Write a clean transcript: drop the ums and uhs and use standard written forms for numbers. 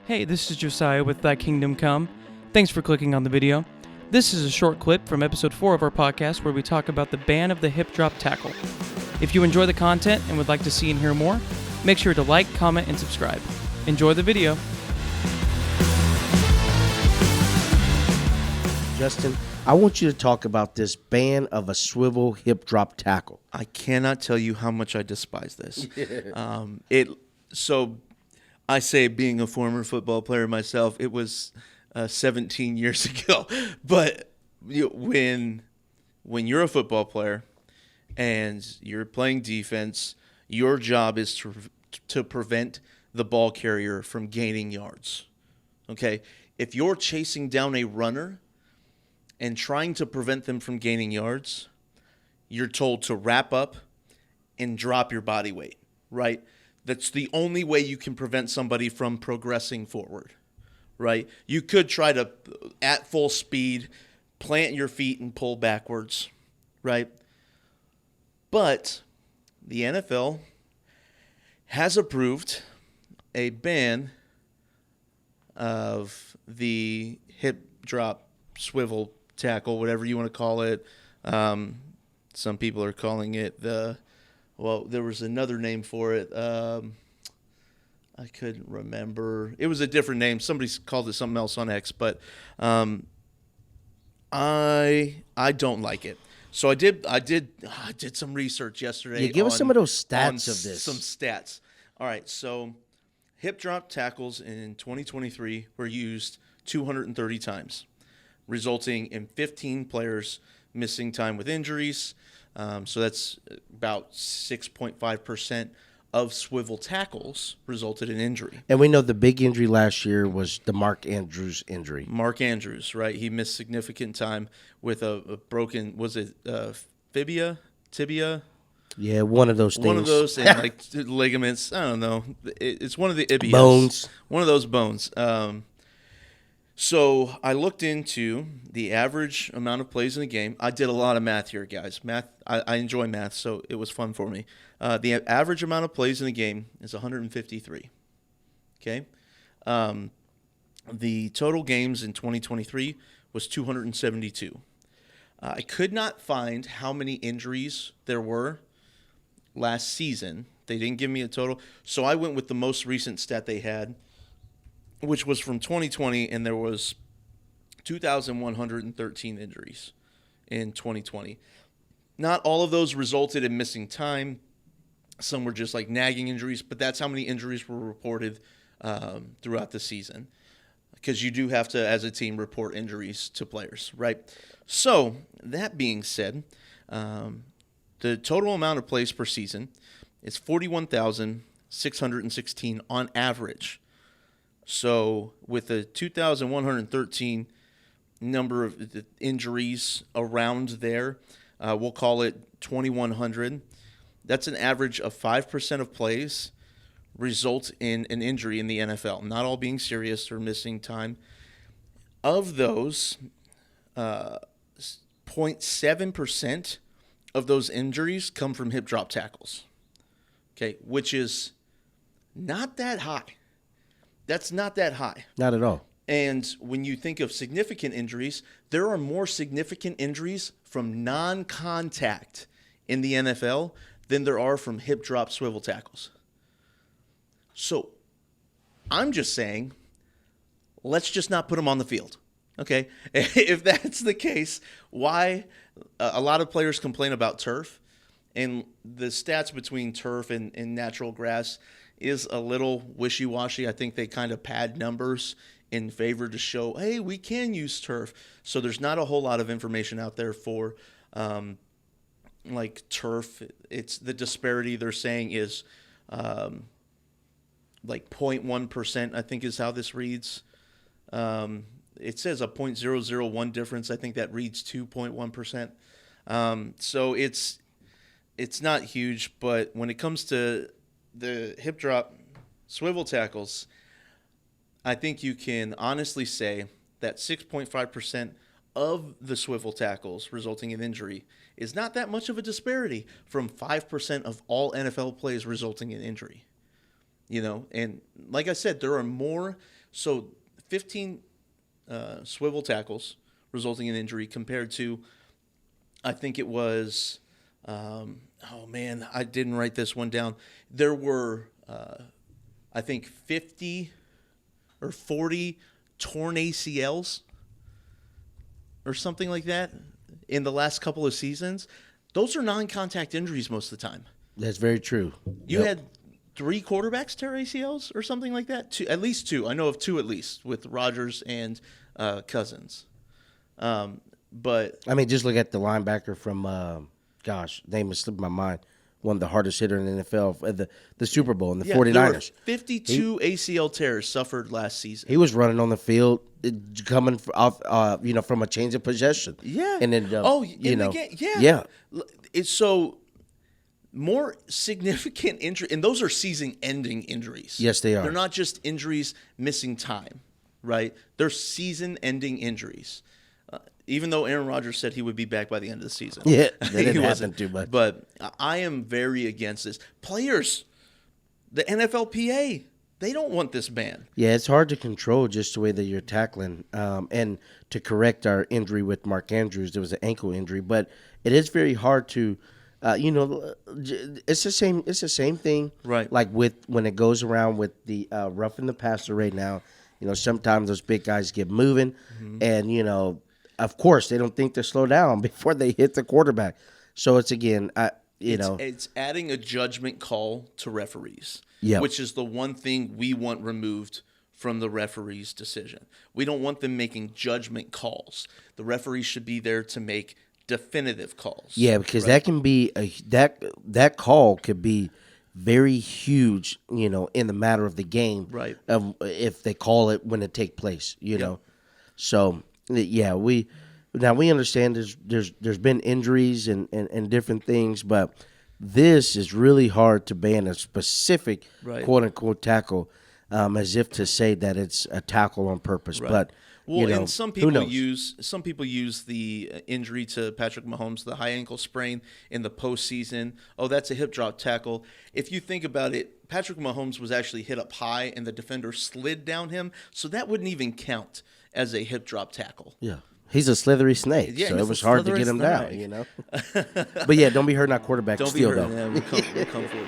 Hey, this is Josiah with Thy Kingdom Come. Thanks for clicking on the video. This is a short clip from episode 4 of our podcast where we talk about the ban of the hip drop tackle. If you enjoy the content and would like to see and hear more, make sure to like, comment, and subscribe. Enjoy the video. Justyn, I want you to talk about this ban of a swivel hip drop tackle. I cannot tell you how much I despise this. So I say, being a former football player myself, it was 17 years ago. But when you're a football player and you're playing defense, your job is to prevent the ball carrier from gaining yards. Okay? If you're chasing down a runner and trying to prevent them from gaining yards, you're told to wrap up and drop your body weight, right? That's the only way you can prevent somebody from progressing forward, right? You could try to, at full speed, plant your feet and pull backwards, right? But the NFL has approved a ban of the hip drop swivel tackle, whatever you want to call it. Some people are calling it there was another name for it. I couldn't remember. It was a different name. Somebody called it something else on X, but I don't like it. So I did some research yesterday. Yeah, give us some of those stats of this. Some stats. All right, so hip drop tackles in 2023 were used 230 times, resulting in 15 players missing time with injuries. So that's about 6.5% of swivel tackles resulted in injury. And we know the big injury last year was the Mark Andrews injury. Mark Andrews, right? He missed significant time with a broken, was it tibia? Yeah, one of those things. One of those, and like ligaments. I don't know. It's one of the ibias. Bones. One of those bones. So I looked into the average amount of plays in a game. I did a lot of math here, guys. I enjoy math, so it was fun for me. The average amount of plays in a game is 153. Okay? The total games in 2023 was 272. I could not find how many injuries there were last season. They didn't give me a total. So I went with the most recent stat they had, which was from 2020, and there was 2,113 injuries in 2020. Not all of those resulted in missing time. Some were just like nagging injuries, but that's how many injuries were reported throughout the season, because you do have to, as a team, report injuries to players, right? So that being said, the total amount of plays per season is 41,616 on average. So with a 2,113 number of injuries around there, we'll call it 2,100. That's an average of 5% of plays result in an injury in the NFL. Not all being serious or missing time. Of those, 0.7% of those injuries come from hip drop tackles. Okay, which is not that high. That's not that high. Not at all. And when you think of significant injuries, there are more significant injuries from non-contact in the NFL than there are from hip drop swivel tackles. So I'm just saying, let's just not put them on the field. Okay? If that's the case, why? A lot of players complain about turf, and the stats between turf and natural grass is a little wishy-washy. I think they kind of pad numbers in favor to show, hey, we can use turf. So there's not a whole lot of information out there for like turf. It's the disparity they're saying is like 0.1%, I think is how this reads. It says a 0.001 difference. I think that reads 2.1%. So it's not huge, but when it comes to the hip drop swivel tackles, I think you can honestly say that 6.5% of the swivel tackles resulting in injury is not that much of a disparity from 5% of all NFL plays resulting in injury. You know, and like I said, there are more So 15 swivel tackles resulting in injury compared to, I think it was, oh man, I didn't write this one down. There were, I think, 50 or 40 torn ACLs or something like that in the last couple of seasons. Those are non-contact injuries most of the time. That's very true. You had 3 quarterbacks tear ACLs or something like that. Two, at least 2. I know of 2 at least with Rodgers and Cousins. But I mean, just look at the linebacker from, name is slipping my mind. One of the hardest hitter in the NFL, the Super Bowl, in the 49ers. There were 52 ACL tears suffered last season. He was running on the field, coming off, from a change of possession. Yeah. And then, yeah. It's so more significant injury, and those are season-ending injuries. Yes, they are. They're not just injuries missing time, right? They're season-ending injuries. Even though Aaron Rodgers said he would be back by the end of the season. Yeah, that didn't happen too much. But I am very against this. Players, the NFLPA, they don't want this ban. Yeah, it's hard to control just the way that you're tackling. And to correct our injury with Mark Andrews, there was an ankle injury. But it is very hard to, it's the same. It's the same thing, right? Like when it goes around with the roughing the passer right now. Sometimes those big guys get moving, and of course, they don't think to slow down before they hit the quarterback. So it's again, it's adding a judgment call to referees, which is the one thing we want removed from the referee's decision. We don't want them making judgment calls. The referee should be there to make definitive calls. Yeah, because that can be that call could be very huge, in the matter of the game, right? If they call it when it take place, So yeah, we understand there's been injuries and different things, but this is really hard to ban a specific quote unquote tackle, as if to say that it's a tackle on purpose. Right. But and some people use the injury to Patrick Mahomes, the high ankle sprain in the postseason. Oh, that's a hip drop tackle. If you think about it, Patrick Mahomes was actually hit up high, and the defender slid down him, so that wouldn't even count as a hip drop tackle. Yeah. He's a slithery snake, so it was hard to get him down, But yeah, don't be hurting our quarterback. Don't still, be hurting though. him. We'll come for you.